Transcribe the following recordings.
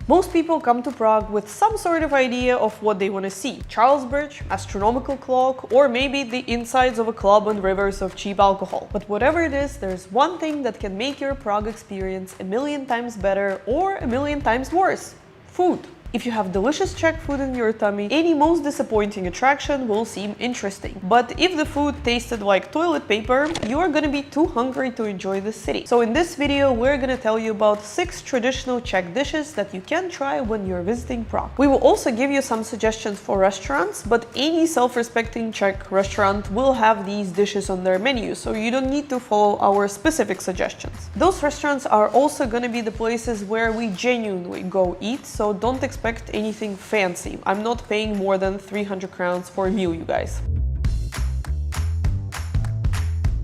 Most people come to Prague with some sort of idea of what they want to see. Charles Bridge, astronomical clock, or maybe the insides of a club on rivers of cheap alcohol. But whatever it is, there's one thing that can make your Prague experience a million times better or a million times worse: food. If you have delicious Czech food in your tummy, any most disappointing attraction will seem interesting. But if the food tasted like toilet paper, you are gonna be too hungry to enjoy the city. So in this video, we're gonna tell you about 6 traditional Czech dishes that you can try when you're visiting Prague. We will also give you some suggestions for restaurants, but any self-respecting Czech restaurant will have these dishes on their menu, so you don't need to follow our specific suggestions. Those restaurants are also gonna be the places where we genuinely go eat, so don't expect anything fancy. I'm not paying more than 300 crowns for a meal, you guys.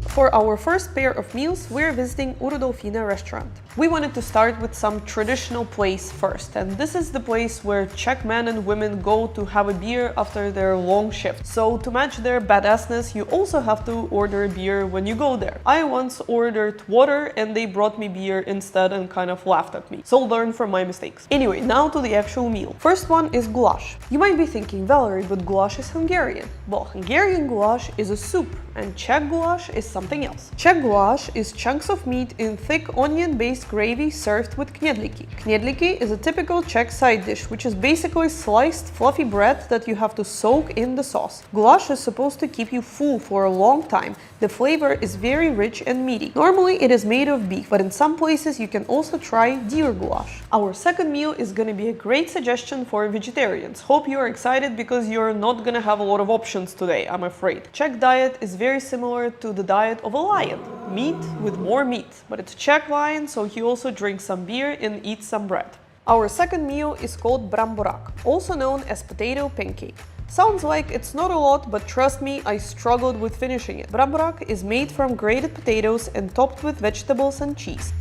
For our first pair of meals, we're visiting U Rudolfina restaurant. We wanted to start with some traditional place first, and this is the place where Czech men and women go to have a beer after their long shift. So to match their badassness, you also have to order a beer when you go there. I once ordered water and they brought me beer instead and kind of laughed at me. So learn from my mistakes. Anyway, now to the actual meal. First one is goulash. You might be thinking, Valerie, but goulash is Hungarian. Well, Hungarian goulash is a soup, and Czech goulash is something else. Czech goulash is chunks of meat in thick onion-based gravy served with knedlíky. Knedlíky is a typical Czech side dish, which is basically sliced fluffy bread that you have to soak in the sauce. Goulash is supposed to keep you full for a long time. The flavor is very rich and meaty. Normally it is made of beef, but in some places you can also try deer goulash. Our second meal is gonna be a great suggestion for vegetarians. Hope you're excited because you're not gonna have a lot of options today, I'm afraid. Czech diet is very similar to the diet of a lion. Meat with more meat, but it's a Czech lion, so he also drinks some beer and eats some bread. Our second meal is called bramborak, also known as potato pancake. Sounds like it's not a lot, but trust me, I struggled with finishing it. Bramborak is made from grated potatoes and topped with vegetables and cheese.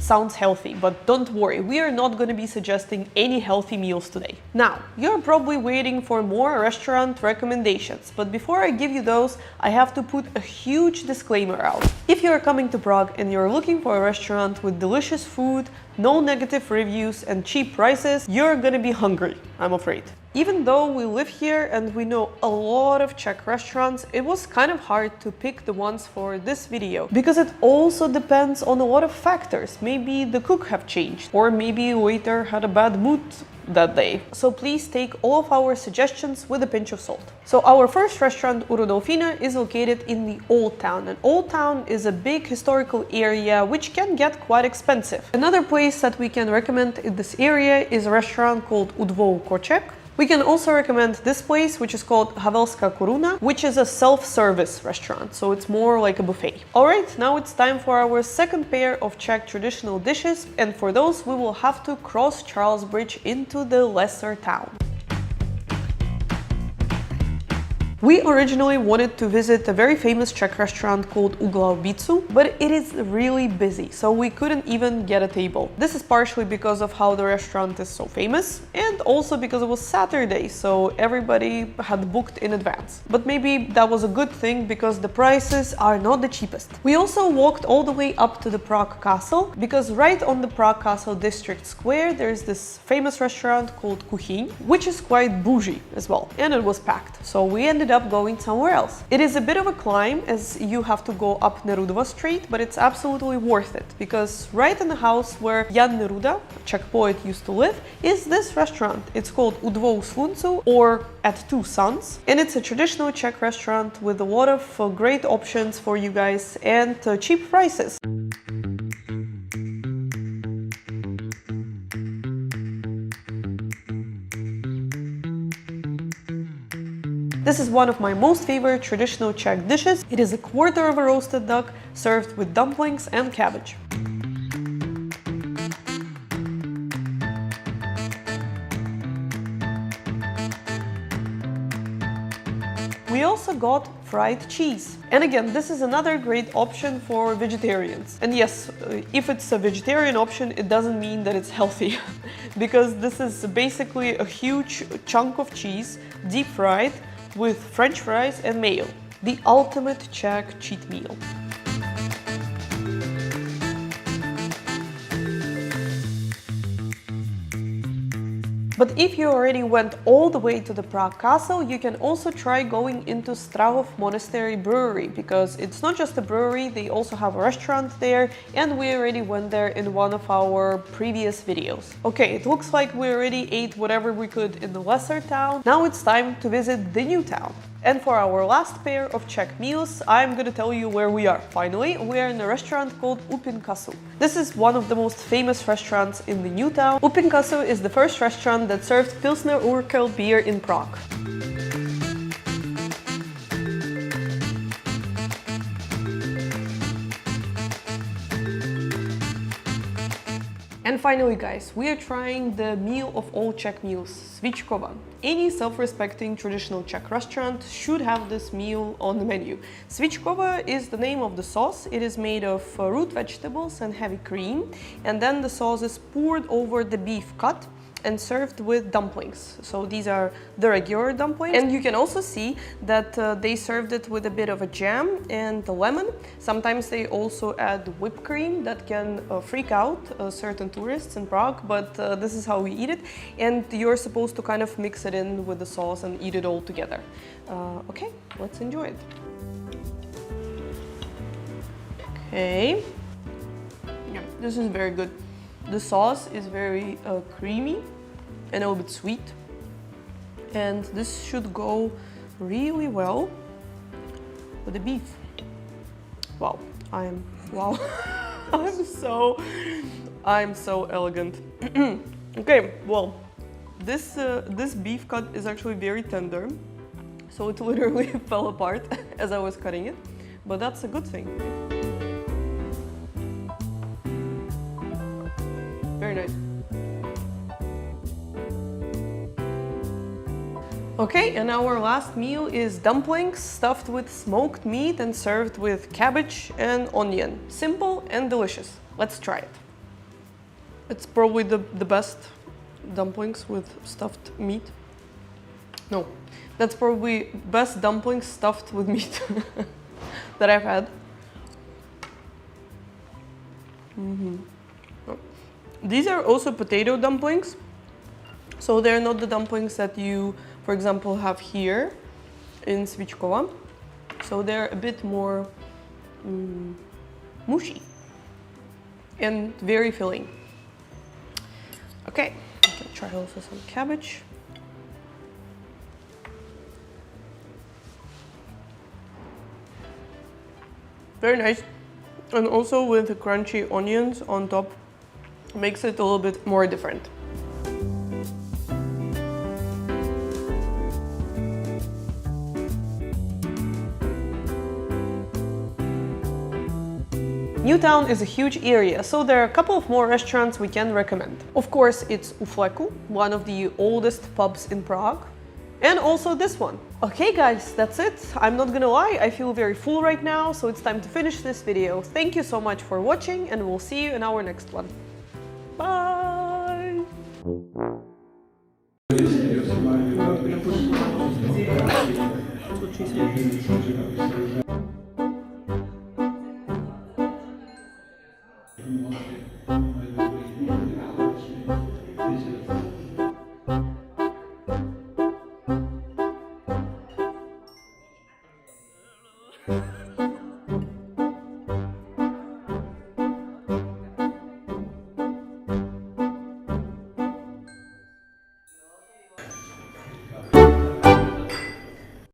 Sounds healthy, but don't worry, we are not going to be suggesting any healthy meals today. Now, you're probably waiting for more restaurant recommendations, but before I give you those, I have to put a huge disclaimer out. If you're coming to Prague and you're looking for a restaurant with delicious food, no negative reviews and cheap prices, you're gonna be hungry, I'm afraid. Even though we live here and we know a lot of Czech restaurants, it was kind of hard to pick the ones for this video, because it also depends on a lot of factors. Maybe the cook have changed, or maybe a waiter had a bad mood that day. So please take all of our suggestions with a pinch of salt. So our first restaurant, U Rudolfina, is located in the Old Town. And Old Town is a big historical area which can get quite expensive. Another place that we can recommend in this area is a restaurant called U Dvou Koček. We can also recommend this place, which is called Havelská Koruna, which is a self-service restaurant, so it's more like a buffet. Alright, now it's time for our second pair of Czech traditional dishes, and for those we will have to cross Charles Bridge into the lesser town. We originally wanted to visit a very famous Czech restaurant called Ugla v Bicu, but it is really busy, so we couldn't even get a table. This is partially because of how the restaurant is so famous, and also because it was Saturday, so everybody had booked in advance. But maybe that was a good thing, because the prices are not the cheapest. We also walked all the way up to the Prague Castle, because right on the Prague Castle district square there's this famous restaurant called Kuchyň, which is quite bougie as well, and it was packed, so we ended up going somewhere else. It is a bit of a climb, as you have to go up Nerudova Street, but it's absolutely worth it, because right in the house where Jan Neruda, a Czech poet, used to live, is this restaurant. It's called U Dvou Sluncu, or At Two Suns, and it's a traditional Czech restaurant with a lot of great options for you guys and cheap prices. This is one of my most favorite traditional Czech dishes. It is a quarter of a roasted duck served with dumplings and cabbage. We also got fried cheese. And again, this is another great option for vegetarians. And yes, if it's a vegetarian option, it doesn't mean that it's healthy, because this is basically a huge chunk of cheese, deep fried, with French fries and mayo. The ultimate Czech cheat meal. But if you already went all the way to the Prague Castle, you can also try going into Strahov Monastery Brewery, because it's not just a brewery, they also have a restaurant there, and we already went there in one of our previous videos. Okay, it looks like we already ate whatever we could in the lesser town. Now it's time to visit the new town. And for our last pair of Czech meals, I'm gonna tell you where we are. Finally, we are in a restaurant called Upinkasu. This is one of the most famous restaurants in the new town. Upinkasu is the first restaurant that served Pilsner Urquell beer in Prague. And finally, guys, we are trying the meal of all Czech meals, svíčková. Any self-respecting traditional Czech restaurant should have this meal on the menu. Svíčková is the name of the sauce. It is made of root vegetables and heavy cream, and then the sauce is poured over the beef cut and served with dumplings. So these are the regular dumplings. And you can also see that they served it with a bit of a jam and a lemon. Sometimes they also add whipped cream that can freak out certain tourists in Prague, but this is how we eat it. And you're supposed to kind of mix it in with the sauce and eat it all together. Okay, let's enjoy it. Okay. Yeah, this is very good. The sauce is very creamy and a little bit sweet, and this should go really well with the beef. Wow, I'm so elegant. Okay, well, this beef cut is actually very tender, so it literally fell apart as I was cutting it, but that's a good thing. Very nice. Okay, and our last meal is dumplings stuffed with smoked meat and served with cabbage and onion. Simple and delicious. Let's try it. It's probably the best dumplings with stuffed meat. No, that's probably best dumplings stuffed with meat that I've had. These are also potato dumplings, so they're not the dumplings that you, for example, have here in svíčková. So they're a bit more mushy and very filling. Okay, I can try also some cabbage. Very nice, and also with the crunchy onions on top. Makes it a little bit more different. Newtown is a huge area, so there are a couple of more restaurants we can recommend. Of course, it's U Fleku, one of the oldest pubs in Prague, and also this one. Okay guys, that's it. I'm not gonna lie, I feel very full right now, so it's time to finish this video. Thank you so much for watching, and we'll see you in our next one. Bye! What she said.